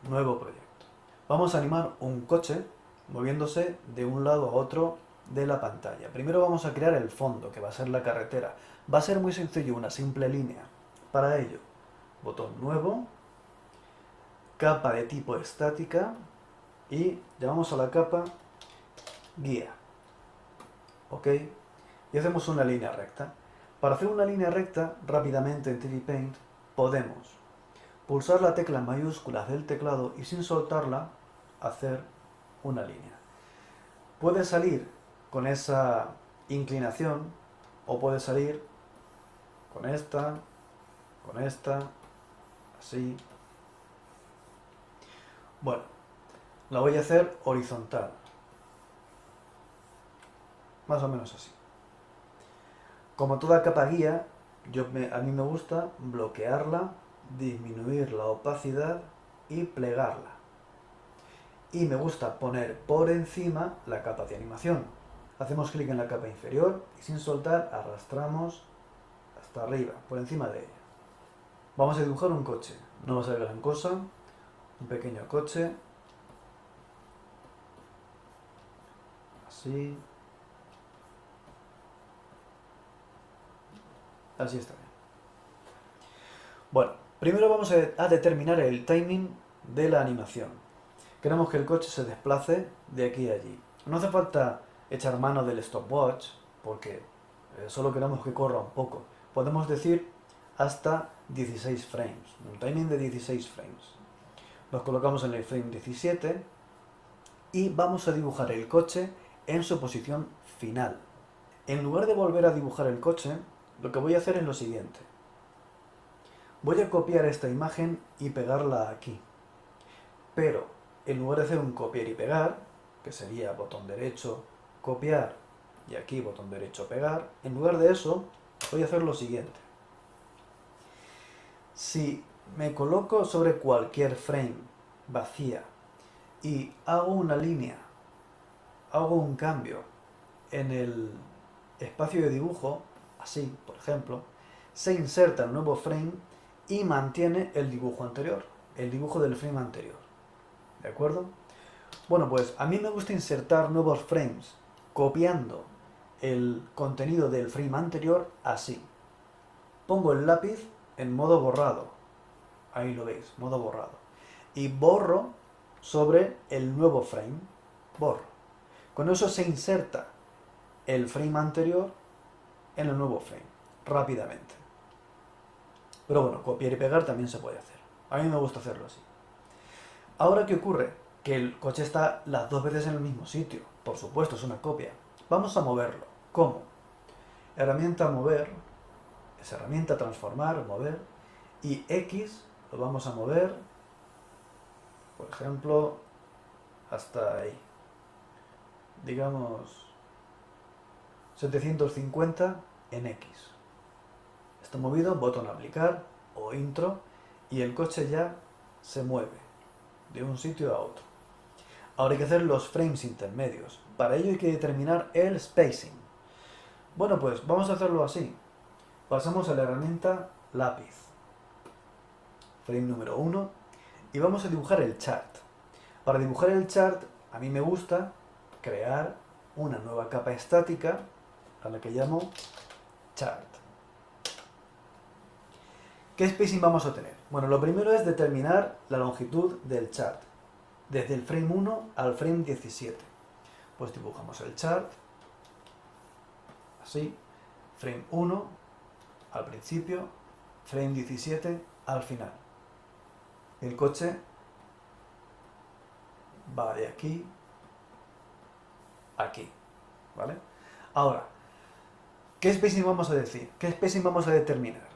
nuevo proyecto. Vamos a animar un coche moviéndose de un lado a otro de la pantalla. Primero vamos a crear el fondo, que va a ser la carretera. Va a ser muy sencillo, una simple línea. Para ello, botón nuevo, capa de tipo estática y llamamos a la capa guía. ¿Ok? Y hacemos una línea recta. Para hacer una línea recta, rápidamente en 3D Paint podemos pulsar la tecla en mayúsculas del teclado y sin soltarla hacer una línea. Puede salir con esa inclinación o puede salir con esta, así. Bueno, la voy a hacer horizontal, más o menos así. Como toda capa guía, a mí me gusta bloquearla, disminuir la opacidad y plegarla. Y me gusta poner por encima la capa de animación. Hacemos clic en la capa inferior y sin soltar arrastramos hasta arriba, por encima de ella. Vamos a dibujar un coche, no va a ser gran cosa, un pequeño coche, así, así está bien. Bueno, primero vamos a determinar el timing de la animación. Queremos que el coche se desplace de aquí a allí. No hace falta echar mano del stopwatch, porque solo queremos que corra un poco. Podemos decir hasta 16 frames, un timing de 16 frames. Nos colocamos en el frame 17 y vamos a dibujar el coche en su posición final. En lugar de volver a dibujar el coche, lo que voy a hacer es lo siguiente. Voy a copiar esta imagen y pegarla aquí. Pero en lugar de hacer un copiar y pegar, que sería botón derecho, copiar y aquí botón derecho, pegar, en lugar de eso voy a hacer lo siguiente. Si me coloco sobre cualquier frame vacía y hago una línea, hago un cambio en el espacio de dibujo, así, por ejemplo, se inserta el nuevo frame y mantiene el dibujo anterior, el dibujo del frame anterior. ¿De acuerdo? Bueno, pues a mí me gusta insertar nuevos frames copiando el contenido del frame anterior así. Pongo el lápiz en modo borrado. Ahí lo veis, modo borrado. Y borro sobre el nuevo frame. Borro. Con eso se inserta el frame anterior en el nuevo frame, rápidamente. Pero bueno, copiar y pegar también se puede hacer. A mí me gusta hacerlo así. Ahora, ¿qué ocurre? Que el coche está las dos veces en el mismo sitio. Por supuesto, es una copia. Vamos a moverlo. ¿Cómo? Herramienta mover, es herramienta transformar, mover, y X lo vamos a mover, por ejemplo, hasta ahí. Digamos 750 en X. Está movido, botón aplicar o intro, y el coche ya se mueve de un sitio a otro. Ahora hay que hacer los frames intermedios. Para ello hay que determinar el spacing. Bueno, pues vamos a hacerlo así. Pasamos a la herramienta lápiz, frame número 1, y vamos a dibujar el chart. Para dibujar el chart, a mí me gusta crear una nueva capa estática a la que llamo chart. ¿Qué spacing vamos a tener? Bueno, lo primero es determinar la longitud del chart, desde el frame 1 al frame 17. Pues dibujamos el chart, así, frame 1 al principio, frame 17 al final. El coche va de aquí a aquí, ¿vale? Ahora, ¿qué spacing vamos a decir? ¿Qué spacing vamos a determinar?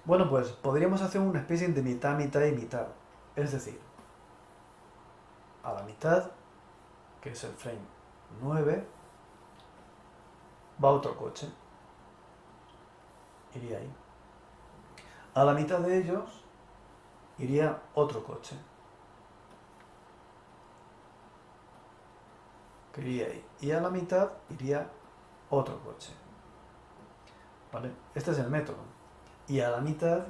Bueno, pues podríamos hacer un spacing de mitad, mitad y mitad. Es decir, a la mitad, que es el frame 9, va otro coche. Iría ahí. A la mitad de ellos iría otro coche. Que iría ahí. Y a la mitad iría otro coche. ¿Vale? Este es el método. Y a la mitad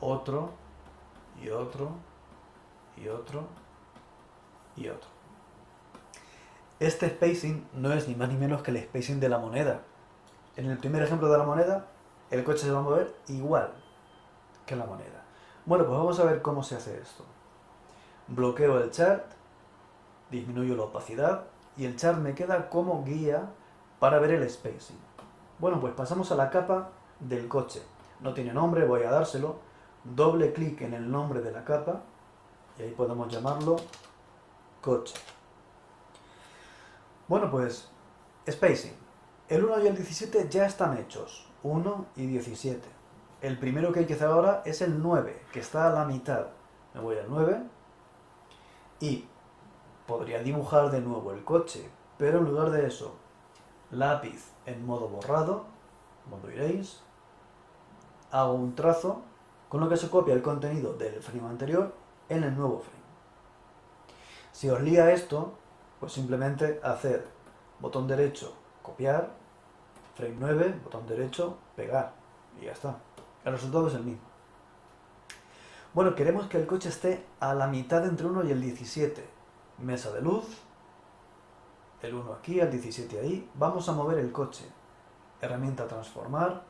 otro, y otro, y otro, y otro. Este spacing no es ni más ni menos que el spacing de la moneda. En el primer ejemplo de la moneda, el coche se va a mover igual que la moneda. Bueno, pues vamos a ver cómo se hace esto. Bloqueo el chart, disminuyo la opacidad y el chart me queda como guía para ver el spacing. Bueno, pues pasamos a la capa del coche. No tiene nombre, voy a dárselo. Doble clic en el nombre de la capa y ahí podemos llamarlo coche. Bueno, pues spacing. El 1 y el 17 ya están hechos. 1 y 17. El primero que hay que hacer ahora es el 9, que está a la mitad. Me voy al 9 y podría dibujar de nuevo el coche, pero en lugar de eso, lápiz en modo borrado, modo erase, hago un trazo con lo que se copia el contenido del frame anterior en el nuevo frame. Si os lía esto, pues simplemente hacer botón derecho, copiar, frame 9, botón derecho, pegar, y ya está. El resultado es el mismo. Bueno, queremos que el coche esté a la mitad entre 1 y el 17. Mesa de luz, el 1 aquí, el 17 ahí. Vamos a mover el coche. Herramienta transformar,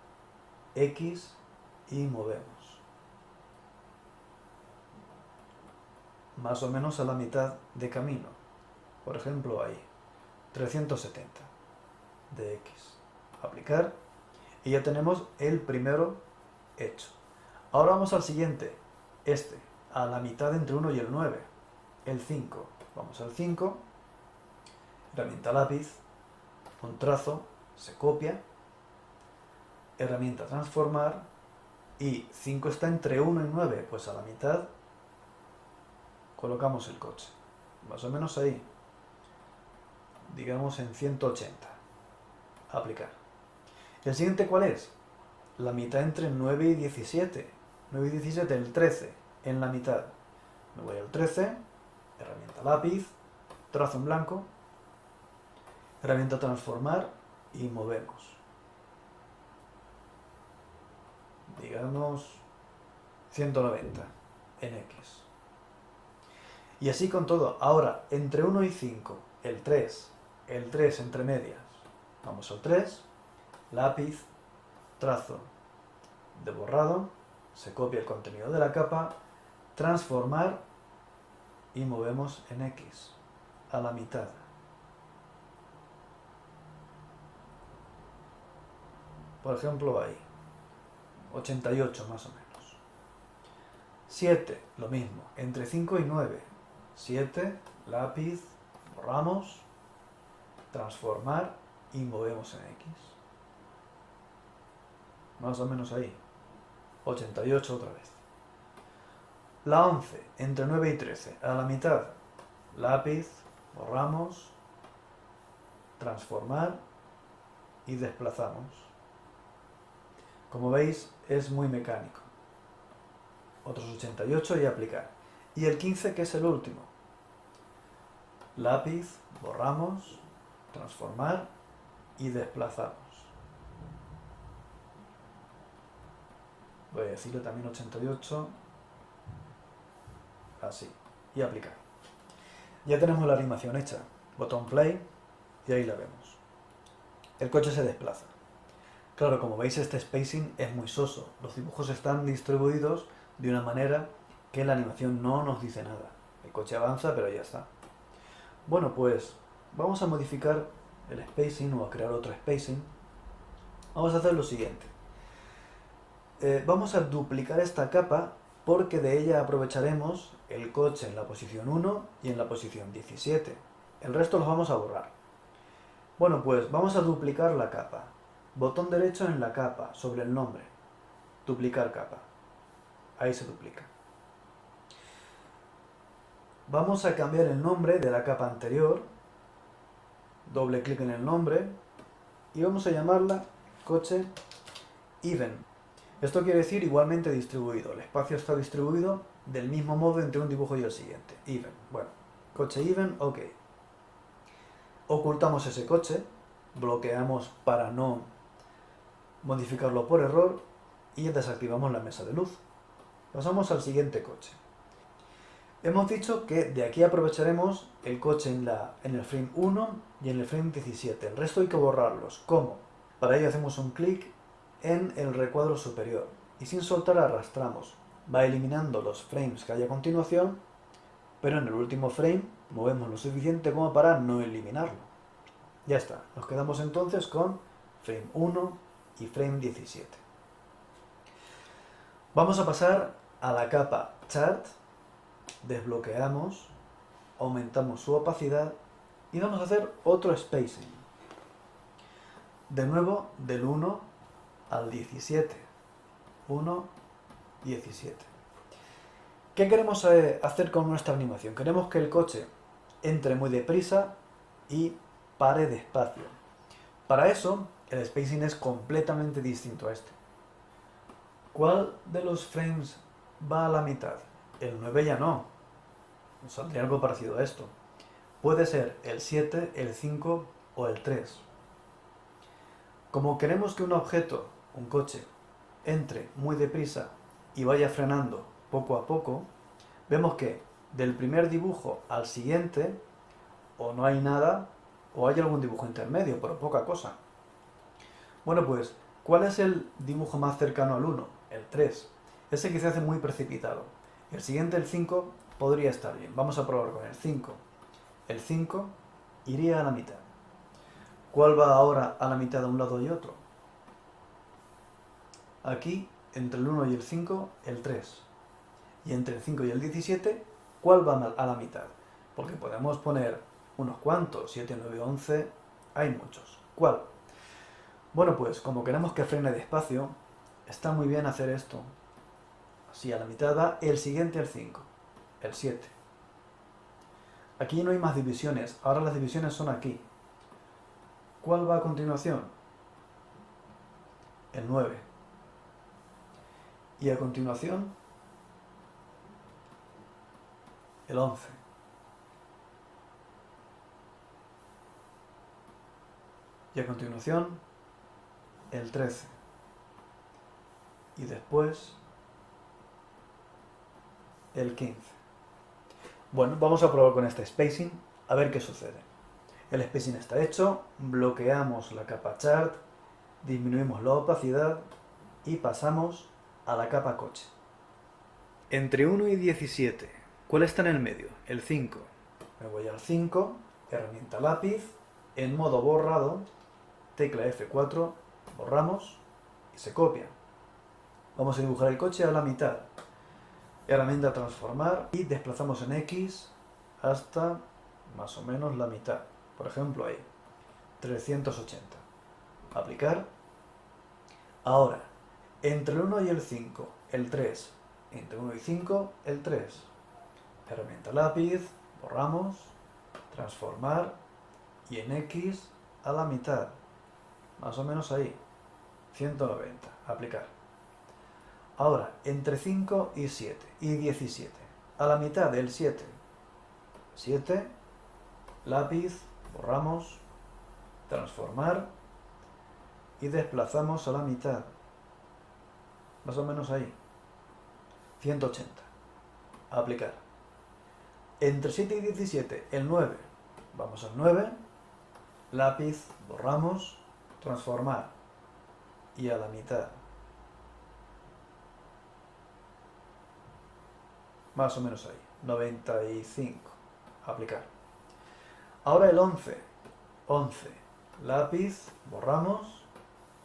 X y movemos. Más o menos a la mitad de camino. Por ejemplo, ahí. 370 de X. Aplicar. Y ya tenemos el primero hecho. Ahora vamos al siguiente. A la mitad entre 1 y el 9. El 5. Vamos al 5. Herramienta lápiz. Un trazo. Se copia. Herramienta transformar. Y 5 está entre 1 y 9. Pues a la mitad colocamos el coche. Más o menos ahí. Digamos en 180. Aplicar. ¿El siguiente cuál es? La mitad entre 9 y 17. 9 y 17, el 13, en la mitad. Me voy al 13, herramienta lápiz, trazo en blanco, herramienta transformar y movemos. Digamos 190 en X. Y así con todo. Ahora, entre 1 y 5, el 3 entre medias. Vamos al 3, lápiz, trazo de borrado, se copia el contenido de la capa, transformar y movemos en X a la mitad. Por ejemplo ahí, 88 más o menos. 7, lo mismo, entre 5 y 9. 7, lápiz, borramos, transformar y movemos en X. Más o menos ahí. 88 otra vez. La 11, entre 9 y 13, a la mitad. Lápiz, borramos, transformar y desplazamos. Como veis, es muy mecánico. Otros 88 y aplicar. Y el 15, que es el último. Lápiz, borramos, transformar y desplazamos. Voy a decirle también 88. Así. Y aplicar. Ya tenemos la animación hecha. Botón play y ahí la vemos. El coche se desplaza. Claro, como veis este spacing es muy soso. Los dibujos están distribuidos de una manera que la animación no nos dice nada. El coche avanza, pero ya está. Bueno, pues vamos a modificar el spacing o a crear otro spacing. Vamos a hacer lo siguiente. Vamos a duplicar esta capa porque de ella aprovecharemos el coche en la posición 1 y en la posición 17. El resto los vamos a borrar. Bueno, pues vamos a duplicar la capa. Botón derecho en la capa, sobre el nombre. Duplicar capa. Ahí se duplica. Vamos a cambiar el nombre de la capa anterior. Doble clic en el nombre. Y vamos a llamarla coche even. Esto quiere decir igualmente distribuido. El espacio está distribuido del mismo modo entre un dibujo y el siguiente. Even. Bueno, coche even, ok. Ocultamos ese coche. Bloqueamos para no modificarlo por error. Y desactivamos la mesa de luz. Pasamos al siguiente coche. Hemos dicho que de aquí aprovecharemos el coche en el frame 1 y en el frame 17. El resto hay que borrarlos. ¿Cómo? Para ello hacemos un clic en el recuadro superior y sin soltar arrastramos. Va eliminando los frames que hay a continuación, pero en el último frame movemos lo suficiente como para no eliminarlo. Ya está. Nos quedamos entonces con frame 1 y frame 17. Vamos a pasar a la capa Chart. Desbloqueamos, aumentamos su opacidad y vamos a hacer otro spacing. De nuevo, del 1 al 17. 1, 17. ¿Qué queremos hacer con nuestra animación? Queremos que el coche entre muy deprisa y pare despacio. Para eso, el spacing es completamente distinto a este. ¿Cuál de los frames va a la mitad? El 9 ya no. Nos saldría algo parecido a esto. Puede ser el 7, el 5 o el 3. Como queremos que un objeto, un coche, entre muy deprisa y vaya frenando poco a poco, vemos que del primer dibujo al siguiente o no hay nada o hay algún dibujo intermedio, pero poca cosa. Bueno, pues, ¿cuál es el dibujo más cercano al 1? El 3. Ese que se hace muy precipitado. El siguiente, el 5, podría estar bien. Vamos a probar con el 5. El 5 iría a la mitad. ¿Cuál va ahora a la mitad de un lado y otro? Aquí, entre el 1 y el 5, el 3. Y entre el 5 y el 17, ¿cuál va a la mitad? Porque podemos poner unos cuantos, 7, 9, 11, hay muchos. ¿Cuál? Bueno, pues como queremos que frene despacio, está muy bien hacer esto. Así a la mitad va el siguiente, el 5, el 7. Aquí no hay más divisiones, ahora las divisiones son aquí. ¿Cuál va a continuación? El 9. Y a continuación, el 11. Y a continuación, el 13. Y después, el 15. Bueno, vamos a probar con este spacing, a ver qué sucede. El spacing está hecho, bloqueamos la capa Chart, disminuimos la opacidad y pasamos a la capa Coche. Entre 1 y 17, ¿cuál está en el medio? El 5. Me voy al 5, herramienta lápiz, en modo borrado, tecla F4, borramos y se copia. Vamos a dibujar el coche a la mitad. Herramienta transformar y desplazamos en X hasta más o menos la mitad. Por ejemplo ahí, 380. Aplicar. Ahora, entre el 1 y el 5, el 3. Entre 1 y 5, el 3. Herramienta lápiz, borramos, transformar y en X a la mitad. Más o menos ahí, 190. Aplicar. Ahora, entre 5 y 7 y 17. A la mitad del 7. 7, lápiz, borramos, transformar y desplazamos a la mitad. Más o menos ahí. 180. Aplicar. Entre 7 y 17, el 9. Vamos al 9. Lápiz, borramos, transformar y a la mitad. Más o menos ahí. 95. Aplicar. Ahora el 11. 11. Lápiz, borramos,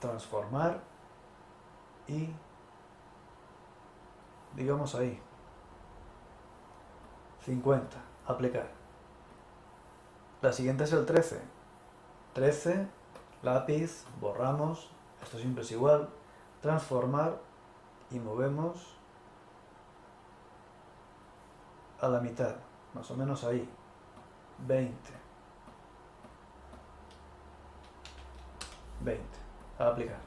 transformar y digamos ahí. 50. Aplicar. La siguiente es el 13. 13. Lápiz, borramos, esto siempre es igual, transformar y movemos a la mitad, más o menos ahí. 20. 20. A aplicar.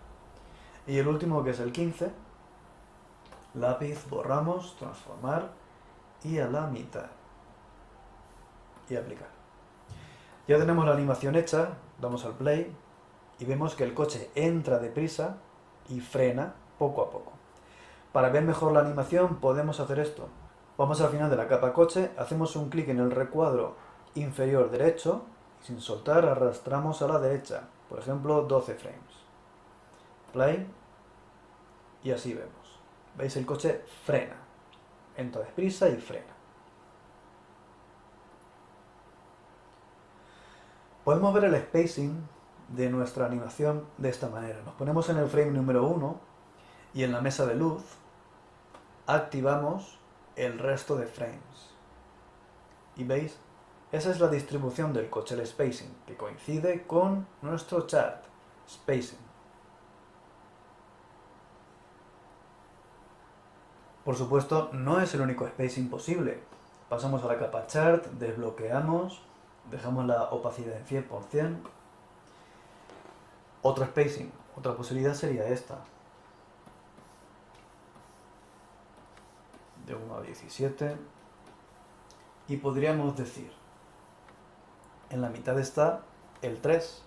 Y el último, que es el 15. Lápiz, borramos, transformar y a la mitad. Y aplicar. Ya tenemos la animación hecha, damos al play y vemos que el coche entra deprisa y frena poco a poco. Para ver mejor la animación podemos hacer esto. Vamos al final de la capa coche, hacemos un clic en el recuadro inferior derecho y sin soltar arrastramos a la derecha, por ejemplo 12 frames. Play y así vemos. ¿Veis? El coche frena. Entra deprisa y frena. Podemos ver el spacing de nuestra animación de esta manera. Nos ponemos en el frame número 1 y en la mesa de luz activamos el resto de frames. ¿Y veis? Esa es la distribución del coche, el spacing, que coincide con nuestro chart, spacing. Por supuesto, no es el único spacing posible. Pasamos a la capa chart, desbloqueamos, dejamos la opacidad en 100%. Otro spacing, otra posibilidad sería esta. De 1 a 17. Y podríamos decir, en la mitad está el 3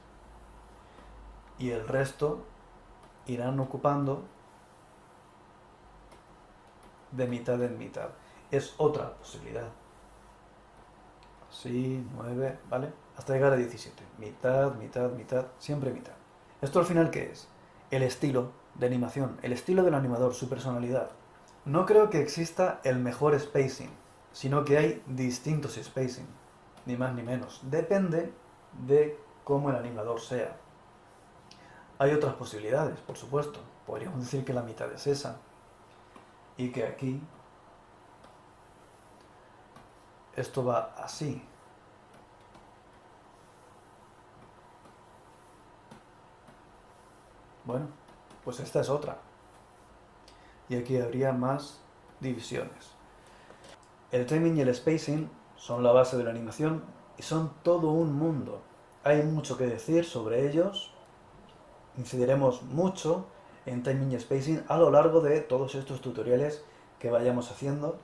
y el resto irán ocupando de mitad en mitad. Es otra posibilidad. Así, 9, ¿vale? Hasta llegar a 17. Mitad, mitad, mitad, siempre mitad. ¿Esto al final qué es? El estilo de animación, el estilo del animador, su personalidad. No creo que exista el mejor spacing, sino que hay distintos spacing, ni más ni menos. Depende de cómo el animador sea. Hay otras posibilidades, por supuesto. Podríamos decir que la mitad es esa. Y que aquí esto va así. Bueno, pues esta es otra. Y aquí habría más divisiones. El timing y el spacing son la base de la animación y son todo un mundo. Hay mucho que decir sobre ellos. Incidiremos mucho en timing y spacing a lo largo de todos estos tutoriales que vayamos haciendo.